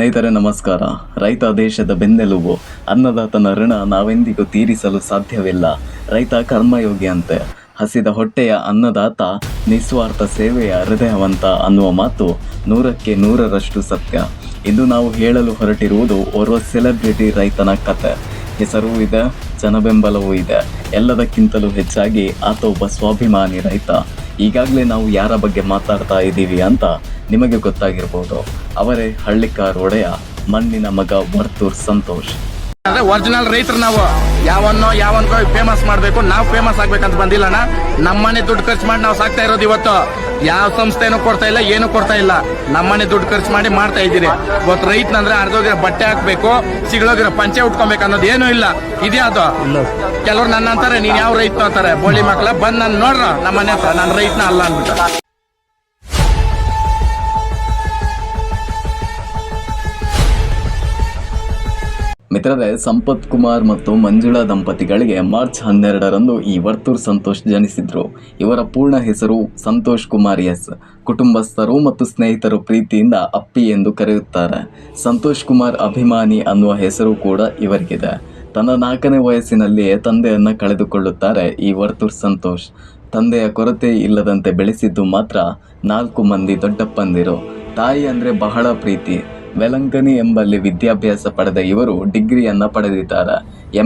ಸ್ನೇಹಿತರೆ ನಮಸ್ಕಾರ. ರೈತ ದೇಶದ ಬೆನ್ನೆಲುಬು. ಅನ್ನದಾತನ ಋಣ ನಾವೆಂದಿಗೂ ತೀರಿಸಲು ಸಾಧ್ಯವಿಲ್ಲ. ರೈತ ಕರ್ಮಯೋಗಿ ಅಂತೆ. ಹಸಿದ ಹೊಟ್ಟೆಯ ಅನ್ನದಾತ ನಿಸ್ವಾರ್ಥ ಸೇವೆಯ ಹೃದಯವಂತ ಅನ್ನುವ ಮಾತು 100ಕ್ಕೆ 100ರಷ್ಟು ಸತ್ಯ. ಇಂದು ನಾವು ಹೇಳಲು ಹೊರಟಿರುವುದು ಓರ್ವ ಸೆಲೆಬ್ರಿಟಿ ರೈತನ ಕತೆ. ಹೆಸರೂ ಇದೆ, ಜನಬೆಂಬಲವೂ ಇದೆ. ಎಲ್ಲದಕ್ಕಿಂತಲೂ ಹೆಚ್ಚಾಗಿ ಆತ ಒಬ್ಬ ಸ್ವಾಭಿಮಾನಿ ರೈತ. ಈಗಾಗಲೇ ನಾವು ಯಾರ ಬಗ್ಗೆ ಮಾತಾಡ್ತಾ ಇದ್ದೀವಿ ಅಂತ ನಿಮಗೆ ಗೊತ್ತಾಗಿರ್ಬೋದು. ಅವರೇ ಹಳ್ಳಿಕಾರ್ ಒಡೆಯ, ಮಣ್ಣಿನ ಮಗ ವರ್ತೂರ್ ಸಂತೋಷ್. ಒರಿಜಿನಲ್ ರೈತರು ನಾವು. ಯಾವನ್ಕೋ ಫೇಮಸ್ ಮಾಡ್ಬೇಕು, ನಾವು ಫೇಮಸ್ ಆಗ್ಬೇಕಂತ ಬಂದಿಲ್ಲಣ್ಣ. ನಮ್ಮನೆ ದುಡ್ಡು ಖರ್ಚು ಮಾಡಿ ನಾವು ಸಾಕ್ತಾ ಇರೋದು. ಇವತ್ತು ಯಾವ ಸಂಸ್ಥೆನೂ ಕೊಡ್ತಾ ಇಲ್ಲ, ಏನು ಕೊಡ್ತಾ ಇಲ್ಲ. ನಮ್ಮನೆ ದುಡ್ಡು ಖರ್ಚು ಮಾಡಿ ಮಾಡ್ತಾ ಇದ್ದೀರಿ. ಇವತ್ತು ರೈತನಂದ್ರೆ ಅರ್ಧೋಗಿರೋ ಬಟ್ಟೆ ಹಾಕ್ಬೇಕು, ಸಿಗಳೋಗಿರೋ ಪಂಚೆ ಉಟ್ಕೊಬೇಕು ಅನ್ನೋದು ಏನೂ ಇಲ್ಲ. ಇದೇ ಅದು. ಕೆಲವ್ರು ನನ್ನ ಅಂತಾರೆ, ನೀನ್ ಯಾವ ರೈತ ಅಂತಾರೆ. ಬೋಳಿ ಮಕ್ಕಳ ಬಂದ್ ನಾನು ನೋಡ್ರ ನಮ್ಮನೆ ಹತ್ರ, ನಾನು ರೈತನ ಅಲ್ಲ ಅಂದ್ಬಿಟ್ಟು. ಮಿತ್ರರೇ, ಸಂಪತ್ ಕುಮಾರ್ ಮತ್ತು ಮಂಜುಳಾ ದಂಪತಿಗಳಿಗೆ ಮಾರ್ಚ್ 12ರಂದು ಈ ವರ್ತೂರ್ ಸಂತೋಷ್ ಜನಿಸಿದ್ರು. ಇವರ ಪೂರ್ಣ ಹೆಸರು ಸಂತೋಷ್ ಕುಮಾರ್ ಎಸ್. ಕುಟುಂಬಸ್ಥರು ಮತ್ತು ಸ್ನೇಹಿತರು ಪ್ರೀತಿಯಿಂದ ಅಪ್ಪಿ ಎಂದು ಕರೆಯುತ್ತಾರೆ. ಸಂತೋಷ್ ಕುಮಾರ್ ಅಭಿಮಾನಿ ಅನ್ನುವ ಹೆಸರು ಕೂಡ ಇವರಿಗಿದೆ. ತನ್ನ 4ನೇ ವಯಸ್ಸಿನಲ್ಲಿಯೇ ತಂದೆಯನ್ನು ಕಳೆದುಕೊಳ್ಳುತ್ತಾರೆ ಈ ವರ್ತೂರ್ ಸಂತೋಷ್. ತಂದೆಯ ಕೊರತೆ ಇಲ್ಲದಂತೆ ಬೆಳೆಸಿದ್ದು ಮಾತ್ರ 4 ಮಂದಿ ದೊಡ್ಡಪ್ಪಂದಿರು. ತಾಯಿ ಅಂದರೆ ಬಹಳ ಪ್ರೀತಿ. ವೆಲಂಕನಿ ಎಂಬಲ್ಲಿ ವಿದ್ಯಾಭ್ಯಾಸ ಪಡೆದ ಇವರು ಡಿಗ್ರಿಯನ್ನು ಪಡೆದಿದ್ದಾರೆ.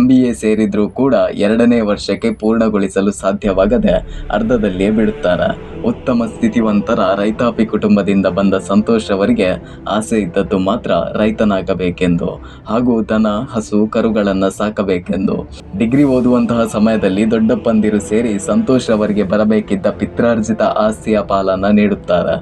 MBA ಸೇರಿದ್ರೂ ಕೂಡ 2ನೇ ವರ್ಷಕ್ಕೆ ಪೂರ್ಣಗೊಳಿಸಲು ಸಾಧ್ಯವಾಗದೆ ಅರ್ಧದಲ್ಲಿಯೇ ಬಿಡುತ್ತಾರೆ. ಉತ್ತಮ ಸ್ಥಿತಿವಂತರ ರೈತಾಪಿ ಕುಟುಂಬದಿಂದ ಬಂದ ಸಂತೋಷ್ ಅವರಿಗೆ ಆಸೆ ಇದ್ದದ್ದು ಮಾತ್ರ ರೈತನಾಗಬೇಕೆಂದು, ಹಾಗೂ ದನ, ಹಸು, ಕರುಗಳನ್ನು ಸಾಕಬೇಕೆಂದು. ಡಿಗ್ರಿ ಓದುವಂತಹ ಸಮಯದಲ್ಲಿ ದೊಡ್ಡಪ್ಪಂದಿರು ಸೇರಿ ಸಂತೋಷ್ ಅವರಿಗೆ ಬರಬೇಕಿದ್ದ ಪಿತ್ರಾರ್ಜಿತ ಆಸ್ತಿಯ ಪಾಲನ್ನು ನೀಡುತ್ತಾರೆ.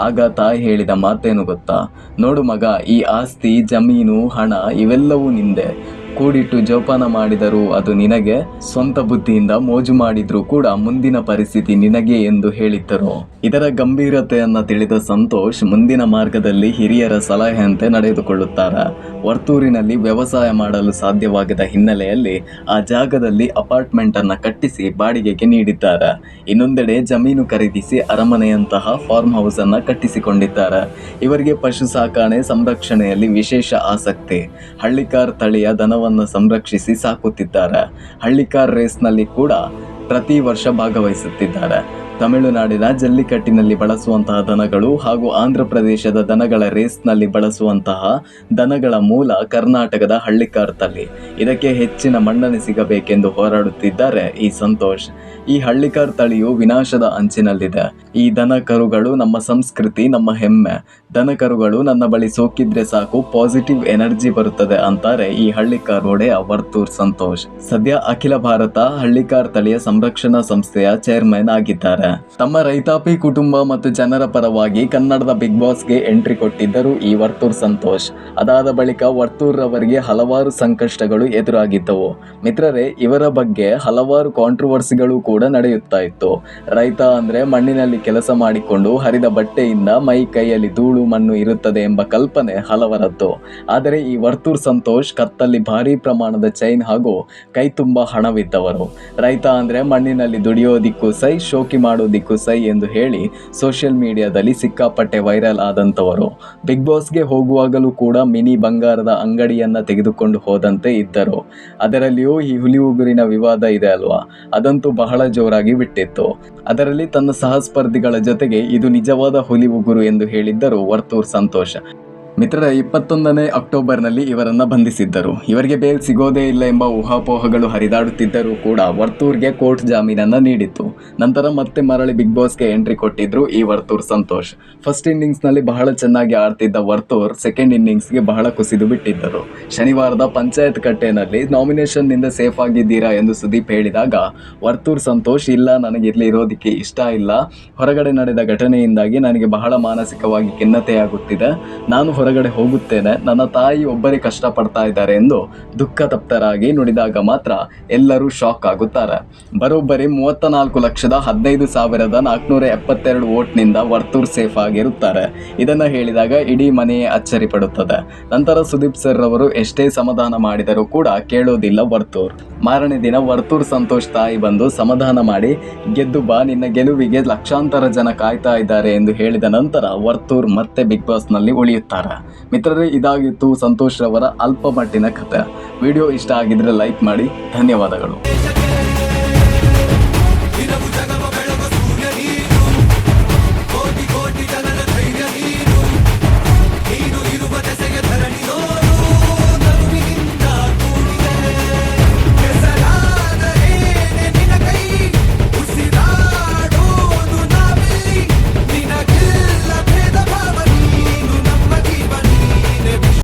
ಆಗ ತಾಯಿ ಹೇಳಿದ ಮಾತೇನು ಗೊತ್ತಾ? ನೋಡು ಮಗ, ಈ ಆಸ್ತಿ, ಜಮೀನು, ಹಣ ಇವೆಲ್ಲವೂ ನಿಂದೆ. ಕೂಡಿಟ್ಟು ಜೋಪಾನ ಮಾಡಿದರೂ ಅದು ನಿನಗೆ, ಸ್ವಂತ ಬುದ್ಧಿಯಿಂದ ಮೋಜು ಮಾಡಿದ್ರೂ ಕೂಡ ಮುಂದಿನ ಪರಿಸ್ಥಿತಿ ನಿನಗೆ ಎಂದು ಹೇಳಿದ್ದರು. ಇದರ ಗಂಭೀರತೆಯನ್ನು ತಿಳಿದ ಸಂತೋಷ್ ಮುಂದಿನ ಮಾರ್ಗದಲ್ಲಿ ಹಿರಿಯರ ಸಲಹೆಯಂತೆ ನಡೆದುಕೊಳ್ಳುತ್ತಾರೆ. ವರ್ತೂರಿನಲ್ಲಿ ವ್ಯವಸಾಯ ಮಾಡಲು ಸಾಧ್ಯವಾಗದ ಹಿನ್ನೆಲೆಯಲ್ಲಿ ಆ ಜಾಗದಲ್ಲಿ ಅಪಾರ್ಟ್ಮೆಂಟ್ ಅನ್ನು ಕಟ್ಟಿಸಿ ಬಾಡಿಗೆಗೆ ನೀಡಿದ್ದಾರೆ. ಇನ್ನೊಂದೆಡೆ ಜಮೀನು ಖರೀದಿಸಿ ಅರಮನೆಯಂತಹ ಫಾರ್ಮ್ ಹೌಸ್ ಅನ್ನು ಕಟ್ಟಿಸಿಕೊಂಡಿದ್ದಾರೆ. ಇವರಿಗೆ ಪಶು ಸಾಕಣೆ, ಸಂರಕ್ಷಣೆಯಲ್ಲಿ ವಿಶೇಷ ಆಸಕ್ತಿ. ಹಳ್ಳಿಕಾರ್ ತಳಿಯ ದನವನ್ನು ಸಂರಕ್ಷಿಸಿ ಸಾಕುತ್ತಿದ್ದಾರೆ. ಹಳ್ಳಿಕಾರ್ ರೇಸ್ನಲ್ಲಿ ಕೂಡ ಪ್ರತಿ ವರ್ಷ ಭಾಗವಹಿಸುತ್ತಿದ್ದಾರೆ. ತಮಿಳುನಾಡಿನ ಜಲ್ಲಿಕಟ್ಟಿನಲ್ಲಿ ಬಳಸುವಂತಹ ದನಗಳು ಹಾಗೂ ಆಂಧ್ರ ಪ್ರದೇಶದ ದನಗಳ ರೇಸ್ನಲ್ಲಿ ಬಳಸುವಂತಹ ದನಗಳ ಮೂಲ ಕರ್ನಾಟಕದ ಹಳ್ಳಿಕಾರ್ ತಳಿ. ಇದಕ್ಕೆ ಹೆಚ್ಚಿನ ಮನ್ನಣೆ ಸಿಗಬೇಕೆಂದು ಹೋರಾಡುತ್ತಿದ್ದಾರೆ ಈ ಸಂತೋಷ್. ಈ ಹಳ್ಳಿಕಾರ್ ತಳಿಯು ವಿನಾಶದ ಅಂಚಿನಲ್ಲಿದೆ. ಈ ದನ ಕರುಗಳು ನಮ್ಮ ಸಂಸ್ಕೃತಿ, ನಮ್ಮ ಹೆಮ್ಮೆ. ದನ ಕರುಗಳು ನನ್ನ ಬಳಿ ಸೋಕಿದ್ರೆ ಸಾಕು, ಪಾಸಿಟಿವ್ ಎನರ್ಜಿ ಬರುತ್ತದೆ ಅಂತಾರೆ ಈ ಹಳ್ಳಿಕಾರ್ ಒಡೆಯ ವರ್ತೂರ್ ಸಂತೋಷ್. ಸದ್ಯ ಅಖಿಲ ಭಾರತ ಹಳ್ಳಿಕಾರ್ ತಳಿಯ ಸಂರಕ್ಷಣಾ ಸಂಸ್ಥೆಯ ಚೇರ್ಮನ್ ಆಗಿದ್ದಾರೆ. ತಮ್ಮ ರೈತಾಪಿ ಕುಟುಂಬ ಮತ್ತು ಜನರ ಪರವಾಗಿ ಕನ್ನಡದ ಬಿಗ್ ಬಾಸ್ಗೆ ಎಂಟ್ರಿ ಕೊಟ್ಟಿದ್ದರು ಈ ವರ್ತೂರ್ ಸಂತೋಷ್. ಅದಾದ ಬಳಿಕ ವರ್ತೂರ್ ಅವರಿಗೆ ಹಲವಾರು ಸಂಕಷ್ಟಗಳು ಎದುರಾಗಿದ್ದವು. ಮಿತ್ರರೇ, ಇವರ ಬಗ್ಗೆ ಹಲವಾರು ಕಾಂಟ್ರವರ್ಸಿಗಳು ಕೂಡ ನಡೆಯುತ್ತಾ ಇತ್ತು. ರೈತ ಅಂದ್ರೆ ಮಣ್ಣಿನಲ್ಲಿ ಕೆಲಸ ಮಾಡಿಕೊಂಡು ಹರಿದ ಬಟ್ಟೆಯಿಂದ ಮೈ ಕೈಯಲ್ಲಿ ಧೂಳು ಮಣ್ಣು ಇರುತ್ತದೆ ಎಂಬ ಕಲ್ಪನೆ ಹಲವರದ್ದು. ಆದರೆ ಈ ವರ್ತೂರ್ ಸಂತೋಷ್ ಕತ್ತಲ್ಲಿ ಭಾರಿ ಪ್ರಮಾಣದ ಚೈನ್ ಹಾಗೂ ಕೈ ತುಂಬ ಹಣವಿದ್ದವರು. ರೈತ ಅಂದ್ರೆ ಮಣ್ಣಿನಲ್ಲಿ ದುಡಿಯೋದಿಕ್ಕೂ ಸೈ, ಶೋಕಿ ಮಾಡೋದಿಕ್ಕೂ ಸೈ ಎಂದು ಹೇಳಿ ಸೋಷಿಯಲ್ ಮೀಡಿಯಾದಲ್ಲಿ ಸಿಕ್ಕಾಪಟ್ಟೆ ವೈರಲ್ ಆದಂಥವರು. ಬಿಗ್ ಬಾಸ್ಗೆ ಹೋಗುವಾಗಲೂ ಕೂಡ ಮಿನಿ ಬಂಗಾರದ ಅಂಗಡಿಯನ್ನ ತೆಗೆದುಕೊಂಡು ಹೋದಂತೆ ಇದ್ದರು. ಅದರಲ್ಲಿಯೂ ಈ ಹುಲಿ ಉಗುರಿನ ವಿವಾದ ಇದೆ ಅಲ್ವಾ, ಅದಂತೂ ಬಹಳ ಜೋರಾಗಿ ಬಿಟ್ಟಿತ್ತು. ಅದರಲ್ಲಿ ತನ್ನ ಸಹಸ್ಪರ್ಧಿಗಳ ಜೊತೆಗೆ ಇದು ನಿಜವಾದ ಹುಲಿ ಉಗುರು ಎಂದು ಹೇಳಿದ್ದರು ವರ್ತೂರ್ ಸಂತೋಷ್. ಮಿತ್ರರ, 21ನೇ ಅಕ್ಟೋಬರ್ನಲ್ಲಿ ಇವರನ್ನು ಬಂಧಿಸಿದ್ದರು. ಇವರಿಗೆ ಬೇಲ್ ಸಿಗೋದೇ ಇಲ್ಲ ಎಂಬ ಊಹಾಪೋಹಗಳು ಹರಿದಾಡುತ್ತಿದ್ದರೂ ಕೂಡ ವರ್ತೂರ್ಗೆ ಕೋರ್ಟ್ ಜಾಮೀನನ್ನು ನೀಡಿತ್ತು. ನಂತರ ಮತ್ತೆ ಮರಳಿ ಬಿಗ್ ಬಾಸ್ಗೆ ಎಂಟ್ರಿ ಕೊಟ್ಟಿದ್ರು ಈ ವರ್ತೂರ್ ಸಂತೋಷ್. ಫಸ್ಟ್ ಇನ್ನಿಂಗ್ಸ್ನಲ್ಲಿ ಬಹಳ ಚೆನ್ನಾಗಿ ಆಡ್ತಿದ್ದ ವರ್ತೂರ್ ಸೆಕೆಂಡ್ ಇನ್ನಿಂಗ್ಸ್ಗೆ ಬಹಳ ಕುಸಿದು ಬಿಟ್ಟಿದ್ದರು. ಶನಿವಾರದ ಪಂಚಾಯತ್ ಕಟ್ಟೆನಲ್ಲಿ ನಾಮಿನೇಷನ್ನಿಂದ ಸೇಫ್ ಆಗಿದ್ದೀರಾ ಎಂದು ಸುದೀಪ್ ಹೇಳಿದಾಗ ವರ್ತೂರ್ ಸಂತೋಷ್, ಇಲ್ಲ, ನನಗೆ ಇಲ್ಲಿ ಇರೋದಕ್ಕೆ ಇಷ್ಟ ಇಲ್ಲ. ಹೊರಗಡೆ ನಡೆದ ಘಟನೆಯಿಂದಾಗಿ ನನಗೆ ಬಹಳ ಮಾನಸಿಕವಾಗಿ ಖಿನ್ನತೆಯಾಗುತ್ತಿದೆ. ನಾನು ಹೊರಗಡೆ ಹೋಗುತ್ತೇನೆ. ನನ್ನ ತಾಯಿ ಒಬ್ಬರೇ ಕಷ್ಟಪಡ್ತಾ ಇದ್ದಾರೆ ಎಂದು ದುಃಖ ತಪ್ತರಾಗಿ ನುಡಿದಾಗ ಮಾತ್ರ ಎಲ್ಲರೂ ಶಾಕ್ ಆಗುತ್ತಾರೆ. ಬರೋಬ್ಬರಿ 34,15,472 ವೋಟ್ನಿಂದ ವರ್ತೂರ್ ಸೇಫ್ ಆಗಿರುತ್ತಾರೆ. ಇದನ್ನು ಹೇಳಿದಾಗ ಇಡೀ ಮನೆಯೇ ಅಚ್ಚರಿ ಪಡುತ್ತದೆ. ನಂತರ ಸುದೀಪ್ ಸರ್ ಅವರು ಎಷ್ಟೇ ಸಮಾಧಾನ ಮಾಡಿದರೂ ಕೂಡ ಕೇಳೋದಿಲ್ಲ ವರ್ತೂರ್. ಮಾರನೇ ದಿನ ವರ್ತೂರ್ ಸಂತೋಷ್ ತಾಯಿ ಬಂದು ಸಮಾಧಾನ ಮಾಡಿ, ಗೆದ್ದು ಬಾ, ನಿನ್ನ ಗೆಲುವಿಗೆ ಲಕ್ಷಾಂತರ ಜನ ಕಾಯ್ತಾ ಇದ್ದಾರೆ ಎಂದು ಹೇಳಿದ ನಂತರ ವರ್ತೂರ್ ಮತ್ತೆ ಬಿಗ್ ಬಾಸ್ನಲ್ಲಿ ಉಳಿಯುತ್ತಾರೆ. ಮಿತ್ರರೇ, ಇದಾಗಿತ್ತು ಸಂತೋಷ್ ರವರ ಅಲ್ಪ ಮಟ್ಟಿನ ಕಥೆ. ವಿಡಿಯೋ ಇಷ್ಟ ಆಗಿದ್ರೆ ಲೈಕ್ ಮಾಡಿ. ಧನ್ಯವಾದಗಳು.